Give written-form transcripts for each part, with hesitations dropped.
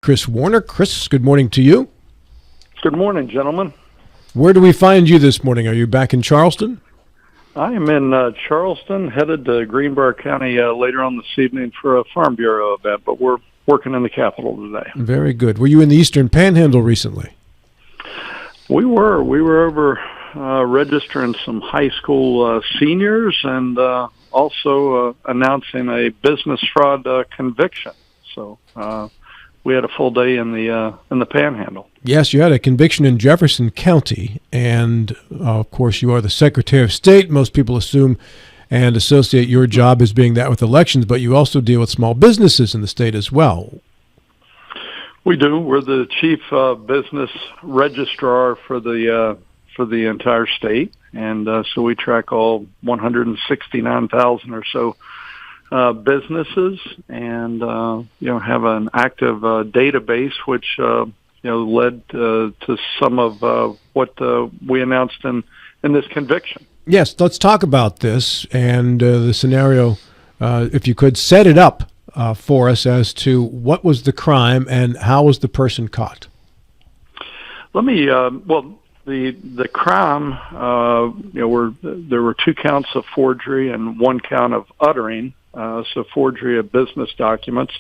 Kris Warner. Kris, good morning to you. Good morning, gentlemen. Where do we find you this morning? Are you back in Charleston? I am in Charleston, headed to Greenbrier County later on this evening for a Farm Bureau event, but we're working in the Capitol today. Very good. Were you in the Eastern Panhandle recently? We were over registering some high school seniors and also announcing a business fraud conviction. So we had a full day in the Panhandle. Yes, you had a conviction in Jefferson County, and of course you are the Secretary of State. Most people assume and associate your job as being that with elections, but you also deal with small businesses in the state as well. We do. We're the chief business registrar for the entire state, and so we track all 169,000 or so businesses, and have an active database, which led to some of what we announced in this conviction. Yes, let's talk about this and the scenario. If you could set it up for us as to what was the crime and how was the person caught. Let me. The crime. There were 2 counts of forgery and 1 count of uttering. So forgery of business documents.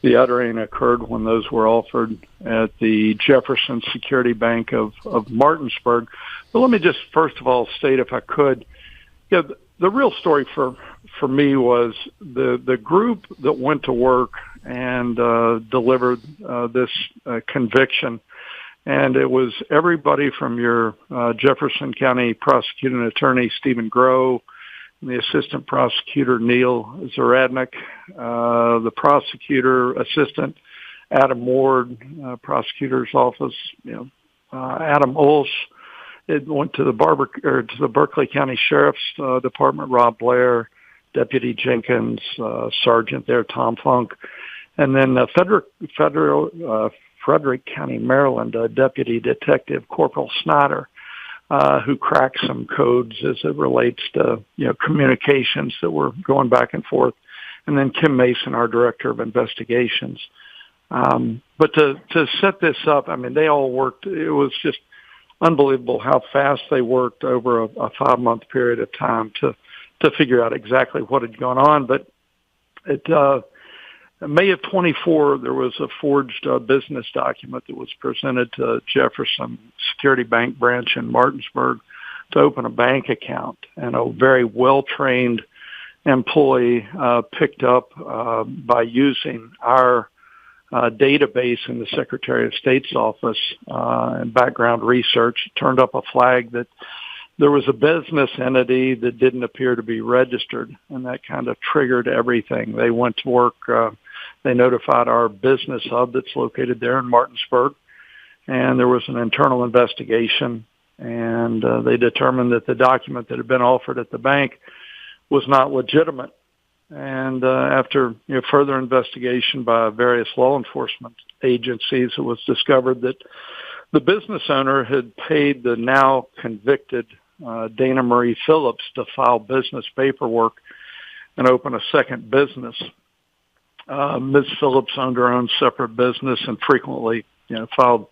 The uttering occurred when those were offered at the Jefferson Security Bank of Martinsburg. But let me just first of all state, if I could, the real story for me was the group that went to work and delivered this conviction. And it was everybody from your Jefferson County prosecuting attorney, Stephen Groh, the assistant prosecutor, Neil Zaradnik, the prosecutor assistant, Adam Ward, prosecutor's office, Adam Ulsh. It went to the Berkeley County Sheriff's Department, Rob Blair, Deputy Jenkins, Sergeant there, Tom Funk, and then Frederick County, Maryland, Deputy Detective Corporal Snyder, who cracked some codes as it relates to communications that were going back and forth, and then Kim Mason, our Director of Investigations. But to set this up, they all worked. It was just unbelievable how fast they worked over a 5-month period of time to figure out exactly what had gone on. But May of 24, there was a forged business document that was presented to Jefferson Security Bank branch in Martinsburg to open a bank account, and a very well-trained employee picked up by using our database in the Secretary of State's office and background research, turned up a flag that there was a business entity that didn't appear to be registered, and that kind of triggered everything. They went to work. They notified our business hub that's located there in Martinsburg, and there was an internal investigation, and they determined that the document that had been offered at the bank was not legitimate. And after further investigation by various law enforcement agencies, it was discovered that the business owner had paid the now convicted Dana Marie Phillips to file business paperwork and open a second business. Ms. Phillips owned her own separate business and frequently, filed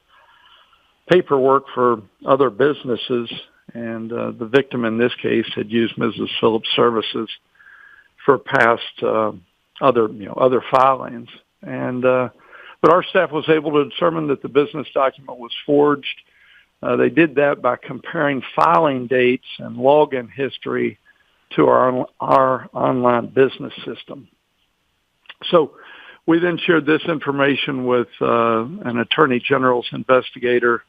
paperwork for other businesses. And the victim in this case had used Mrs. Phillips' services for past other filings. And but our staff was able to determine that the business document was forged. They did that by comparing filing dates and login history to our online business system. So we then shared this information with an attorney general's investigator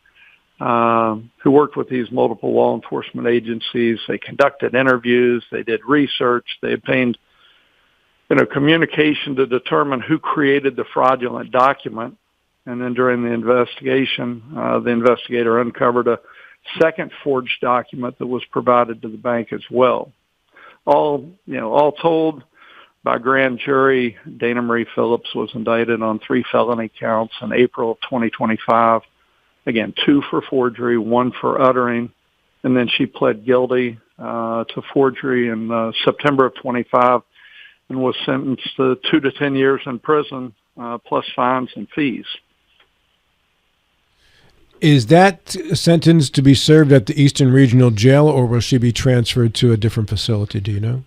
who worked with these multiple law enforcement agencies. They conducted interviews. They did research. They obtained communication to determine who created the fraudulent document. And then during the investigation, the investigator uncovered a second forged document that was provided to the bank as well. All told, by grand jury, Dana Marie Phillips was indicted on 3 felony counts in April of 2025. Again, 2 for forgery, 1 for uttering. And then she pled guilty to forgery in September of 25 and was sentenced to 2 to 10 years in prison, plus fines and fees. Is that sentence to be served at the Eastern Regional Jail, or will she be transferred to a different facility? Do you know?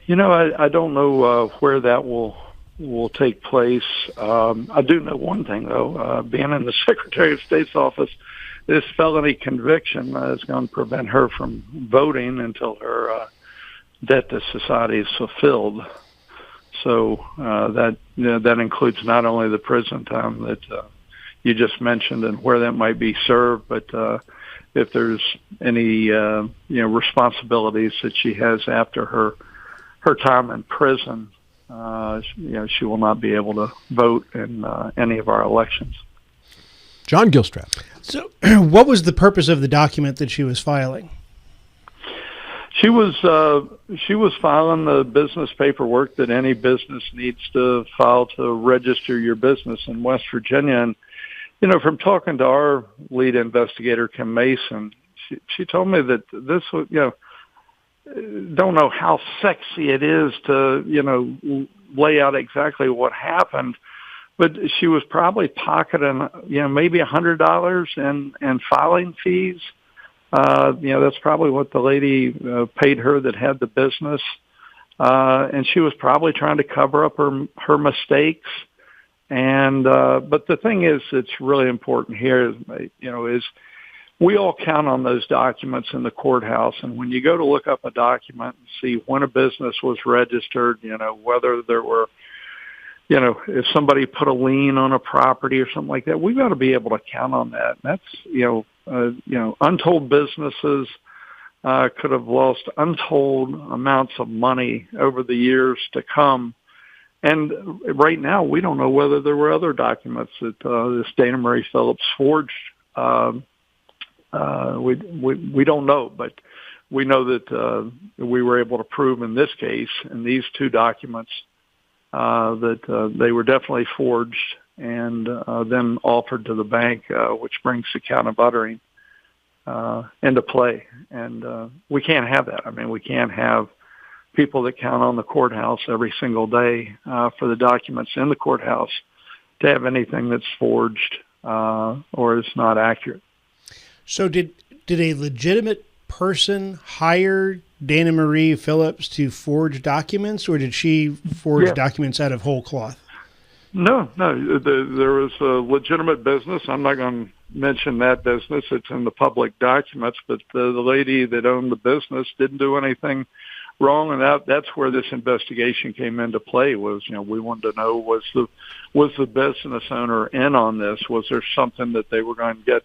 I don't know where that will take place. I do know one thing, though. Being in the Secretary of State's office, this felony conviction is going to prevent her from voting until her debt to society is fulfilled. So that includes not only the prison time that you just mentioned and where that might be served, but if there's any responsibilities that she has after her time in prison, she will not be able to vote in any of our elections. John Gilstrap. So, what was the purpose of the document that she was filing? She was filing the business paperwork that any business needs to file to register your business in West Virginia. And from talking to our lead investigator, Kim Mason, she told me that this was, don't know how sexy it is to lay out exactly what happened, but she was probably pocketing maybe $100 in filing fees. That's probably what the lady paid her that had the business, and she was probably trying to cover up her mistakes. And but the thing is, it's really important here, is we all count on those documents in the courthouse. And when you go to look up a document and see when a business was registered, whether there were, if somebody put a lien on a property or something like that, we've got to be able to count on that. And that's, untold businesses could have lost untold amounts of money over the years to come. And right now, we don't know whether there were other documents that this Dana Marie Phillips forged. We don't know, but we know that we were able to prove in this case, in these two documents, that they were definitely forged and then offered to the bank, which brings the count of uttering into play. And we can't have that. I mean, we can't have people that count on the courthouse every single day for the documents in the courthouse to have anything that's forged or is not accurate. So did a legitimate person hire Dana Marie Phillips to forge documents, or did she forge documents out of whole cloth? No. There was a legitimate business. I'm not going to mention that business. It's in the public documents, but the lady that owned the business didn't do anything wrong, and that's where this investigation came into play. Was we wanted to know, was the business owner in on this? Was there something that they were going to get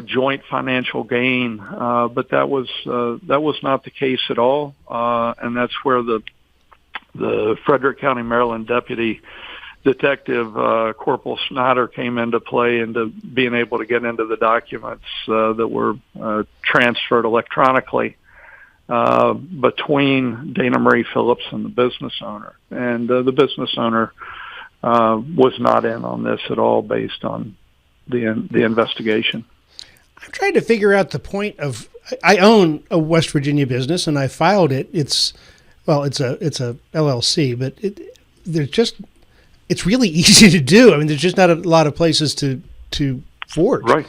joint financial gain? But that was not the case at all. And that's where the Frederick County, Maryland Deputy Detective Corporal Snyder came into play, into being able to get into the documents that were transferred electronically between Dana Marie Phillips and the business owner. And the business owner was not in on this at all based on the investigation. I'm trying to figure out the point of, I own a West Virginia business and I filed it. It's a LLC, but it's really easy to do. I mean, there's just not a lot of places to forge. Right.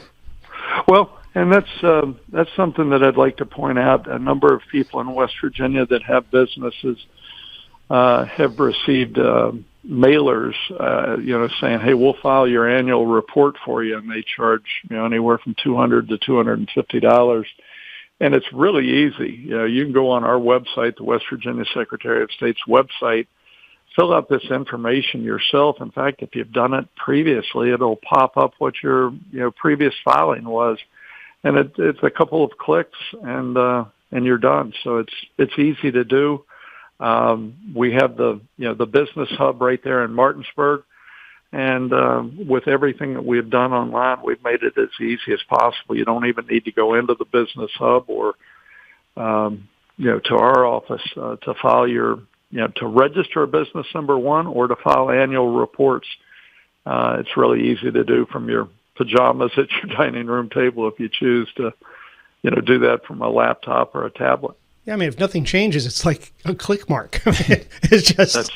Well, and that's something that I'd like to point out. A number of people in West Virginia that have businesses have received mailers, saying, "Hey, we'll file your annual report for you," and they charge anywhere from $200 to $250. And it's really easy. You can go on our website, the West Virginia Secretary of State's website, fill out this information yourself. In fact, if you've done it previously, it'll pop up what your previous filing was, and it's a couple of clicks and you're done. So it's easy to do. We have the business hub right there in Martinsburg, and with everything that we've done online, we've made it as easy as possible. You don't even need to go into the business hub or to our office to file your to register a business, number one, or to file annual reports. It's really easy to do from your pajamas at your dining room table if you choose to do that from a laptop or a tablet. Yeah, I mean, if nothing changes, it's like a click mark. It's just,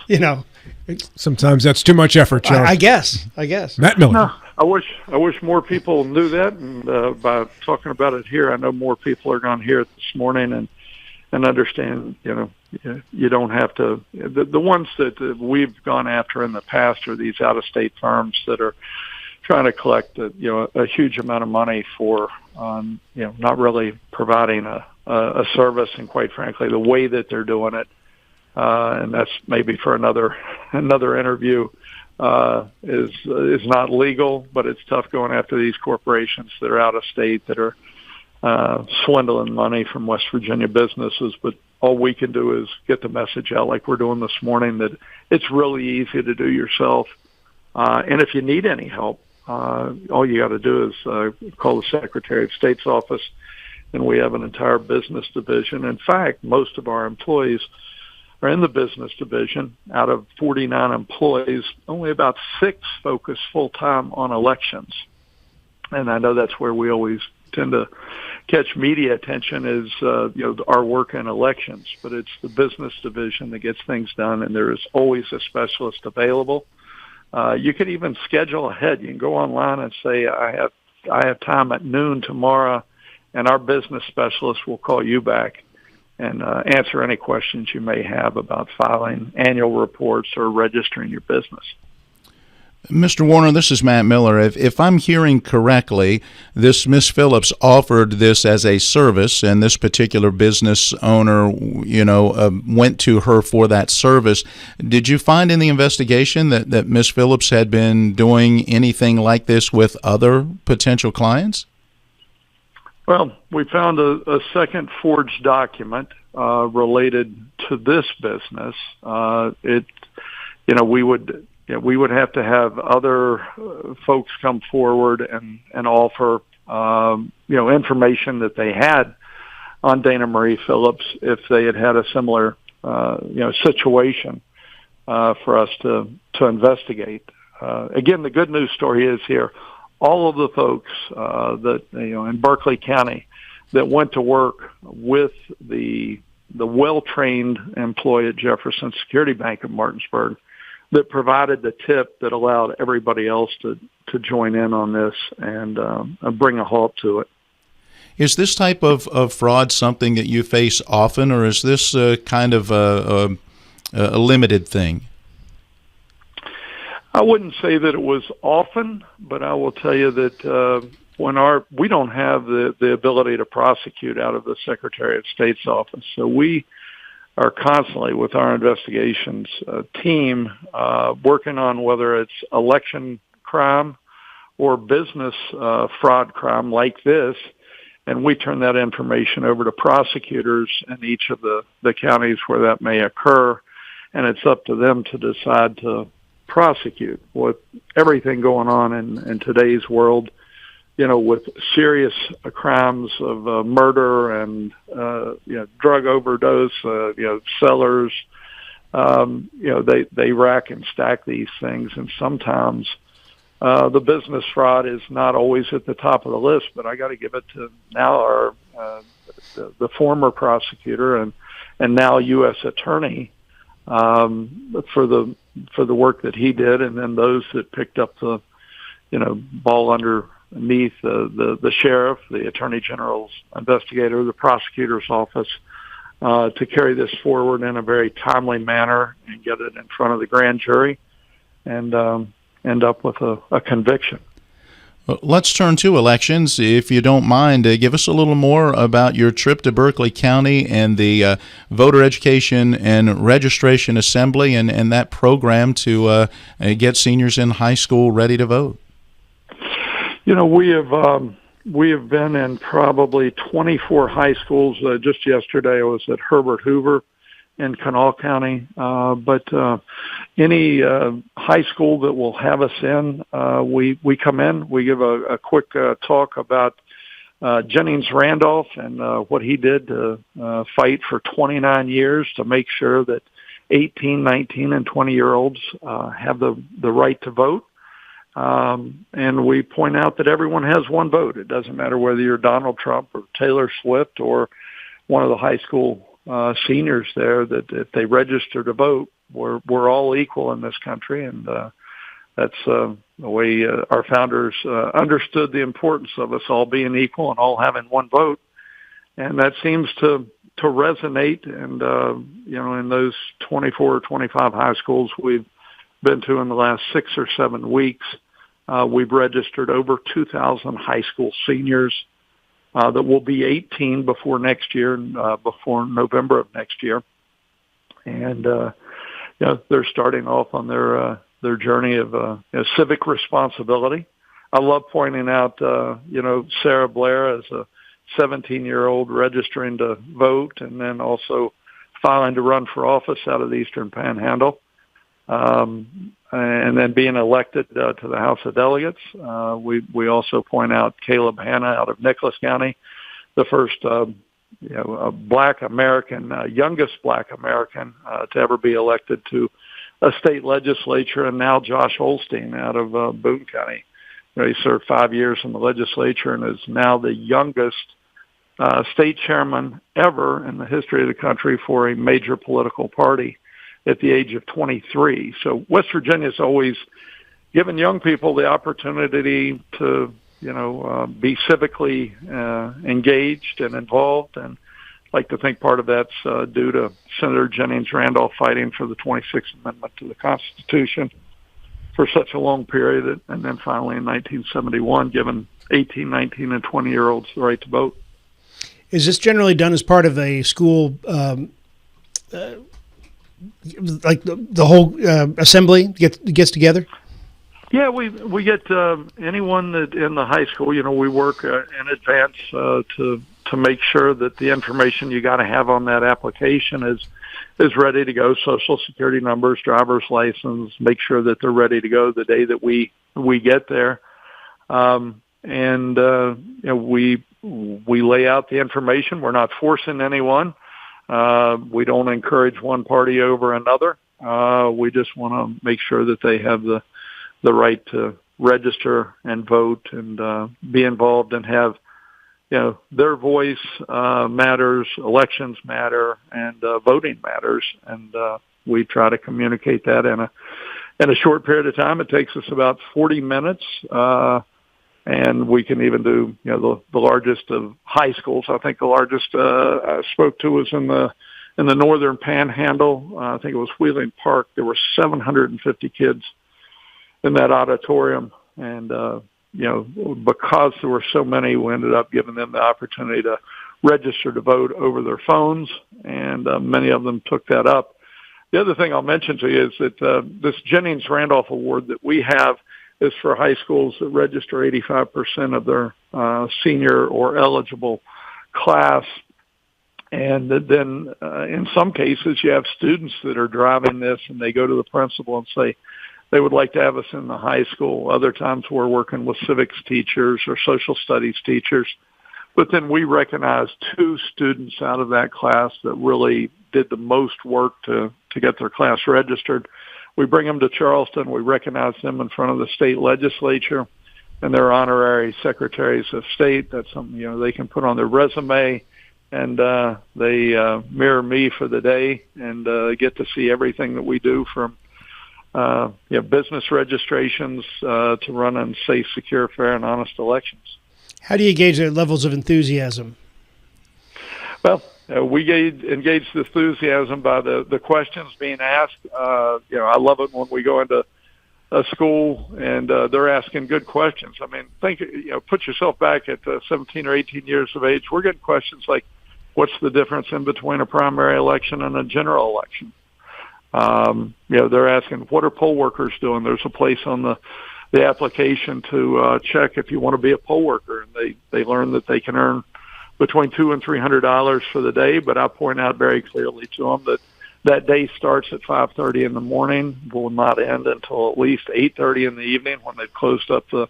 Sometimes that's too much effort, Charles. I guess. Matt Miller. No, I wish more people knew that, and by talking about it here, I know more people are going to hear it this morning and understand. You don't have to. The ones that we've gone after in the past are these out-of-state firms that are trying to collect a huge amount of money for not really providing a service, and quite frankly, the way that they're doing it, and that's maybe for another interview. Is not legal, but it's tough going after these corporations that are out of state that are swindling money from West Virginia businesses. But all we can do is get the message out like we're doing this morning that it's really easy to do yourself. And if you need any help, all you got to do is call the Secretary of State's office, and we have an entire business division. In fact, most of our employees are in the business division. Out of 49 employees, only about 6 focus full-time on elections. And I know that's where we always tend to catch media attention is, our work in elections. But it's the business division that gets things done, and there is always a specialist available. You can even schedule ahead. You can go online and say, I have time at noon tomorrow, and our business specialist will call you back and answer any questions you may have about filing annual reports or registering your business. Mr. Warner, this is Matt Miller. If I'm hearing correctly, this Miss Phillips offered this as a service, and this particular business owner, went to her for that service. Did you find in the investigation that Miss Phillips had been doing anything like this with other potential clients? Well, we found a second forged document related to this business. We would have to have other folks come forward and offer information that they had on Dana Marie Phillips if they had a similar situation for us to investigate. Again, the good news story is here. All of the folks that in Berkeley County that went to work with the well-trained employee at Jefferson Security Bank of Martinsburg that provided the tip that allowed everybody else to join in on this and bring a halt to it. Is this type of fraud something that you face often, or is this kind of a limited thing? I wouldn't say that it was often, but I will tell you that we don't have the ability to prosecute out of the Secretary of State's office, so we are constantly with our investigations team working on whether it's election crime or business fraud crime like this, and we turn that information over to prosecutors in each of the counties where that may occur, and it's up to them to decide to prosecute. With everything going on in today's world, with serious crimes of murder and drug overdose, sellers, they rack and stack these things, and sometimes the business fraud is not always at the top of the list. But I got to give it to now our the former prosecutor and now U.S. attorney for the work that he did, and then those that picked up the ball underneath the sheriff, the attorney general's investigator, the prosecutor's office, to carry this forward in a very timely manner and get it in front of the grand jury and end up with a conviction. Well, let's turn to elections. If you don't mind, give us a little more about your trip to Berkeley County and the Voter Education and Registration Assembly and that program to get seniors in high school ready to vote. We have been in probably 24 high schools. Just yesterday I was at Herbert Hoover in Kanawha County. But any high school that will have us in, we come in, we give a quick talk about Jennings Randolph and what he did to fight for 29 years to make sure that 18, 19, and 20-year-olds have the right to vote. And we point out that everyone has one vote. It doesn't matter whether you're Donald Trump or Taylor Swift or one of the high school seniors there that if they register to vote, we're all equal in this country, and that's the way our founders understood the importance of us all being equal and all having one vote, and that seems to resonate. And in those 24 or 25 high schools we've been to in the last 6 or 7 weeks, we've registered over 2,000 high school seniors that will be 18 before next year, before November of next year, and they're starting off on their journey of civic responsibility. I love pointing out, Sarah Blair as a 17-year-old registering to vote and then also filing to run for office out of the Eastern Panhandle, and then being elected to the House of Delegates. We also point out Caleb Hanna out of Nicholas County, the first Black American, youngest Black American to ever be elected to a state legislature, and now Josh Holstein out of Boone County. He served 5 years in the legislature and is now the youngest state chairman ever in the history of the country for a major political party at the age of 23. So West Virginia's always given young people the opportunity to, be civically engaged and involved. And I'd like to think part of that's due to Senator Jennings Randolph fighting for the 26th Amendment to the Constitution for such a long period, and then finally in 1971 giving 18, 19, and 20-year-olds the right to vote. Is this generally done as part of a school, like the whole assembly gets together? Yeah, we get anyone that in the high school. We work in advance to make sure that the information you got to have on that application is ready to go. Social Security numbers, driver's license. Make sure that they're ready to go the day that we get there, we lay out the information. We're not forcing anyone. We don't encourage one party over another. We just want to make sure that they have the right to register and vote and be involved and have, their voice matters, elections matter, and voting matters. And we try to communicate that in a short period of time. It takes us about 40 minutes. And we can even do, the largest of high schools. I think the largest I spoke to was in the northern Panhandle. I think it was Wheeling Park. There were 750 kids in that auditorium, and because there were so many, we ended up giving them the opportunity to register to vote over their phones, and many of them took that up. The other thing I'll mention to you is that this Jennings Randolph Award that we have is for high schools that register 85% of their senior or eligible class. And then in some cases, you have students that are driving this, and they go to the principal and say they would like to have us in the high school. Other times we're working with civics teachers or social studies teachers. But then we recognize 2 students out of that class that really did the most work to get their class registered. We bring them to Charleston. We recognize them in front of the state legislature, and they're honorary secretaries of state. That's something, they can put on their resume, and they mirror me for the day and get to see everything that we do from business registrations to running safe, secure, fair, and honest elections. How do you gauge their levels of enthusiasm? Well, we engage the enthusiasm by the questions being asked. I love it when we go into a school and they're asking good questions. I mean, put yourself back at 17 or 18 years of age. We're getting questions like, what's the difference in between a primary election and a general election? They're asking, what are poll workers doing? There's a place on the application to check if you want to be a poll worker, and they learn that they can earn between $200 and $300 for the day. But I point out very clearly to them that day starts at 5:30 in the morning, will not end until at least 8:30 in the evening when they've closed up the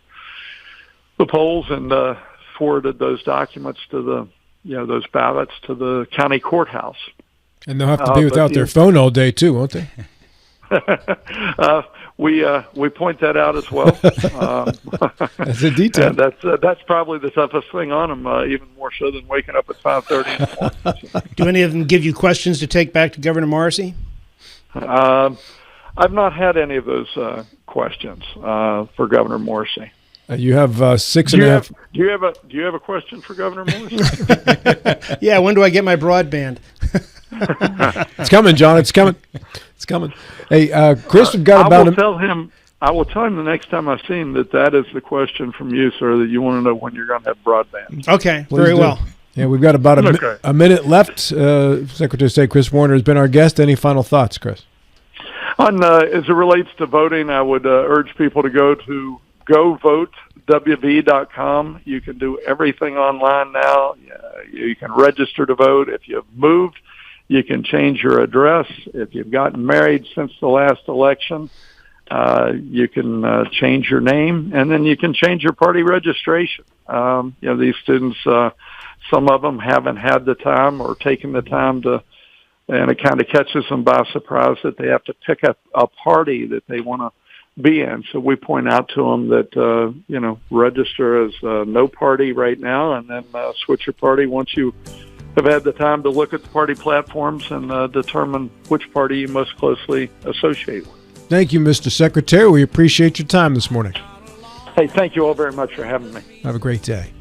polls and forwarded those documents to those ballots to the county courthouse. And they'll have to be without their phone all day too, won't they? we point that out as well. That's a detail. And that's probably the toughest thing on them, even more so than waking up at 5:30 in the morning. Do any of them give you questions to take back to Governor Morrissey? I've not had any of those questions for Governor Morrissey. You have 6 and a half. Do you have a question for Governor Morrissey? Yeah, when do I get my broadband? It's coming, John. It's coming. It's coming. Hey, Kris, we've got about I will tell him the next time I see him that is the question from you, sir, that you want to know when you're going to have broadband. Okay, Please very do. well. Yeah, we've got about a minute left. Secretary of State Kris Warner has been our guest. Any final thoughts, Kris? On as it relates to voting, I would urge people to go to govotewv.com. You can do everything online now. You can register to vote. If you've moved, you can change your address. If you've gotten married since the last election, you can change your name, and then you can change your party registration. These students, some of them haven't had the time or taken the time to, and it kind of catches them by surprise that they have to pick up a party that they want to be in. So we point out to them that, register as no party right now, and then switch your party once you have had the time to look at the party platforms and determine which party you most closely associate with. Thank you, Mr. Secretary. We appreciate your time this morning. Hey, thank you all very much for having me. Have a great day.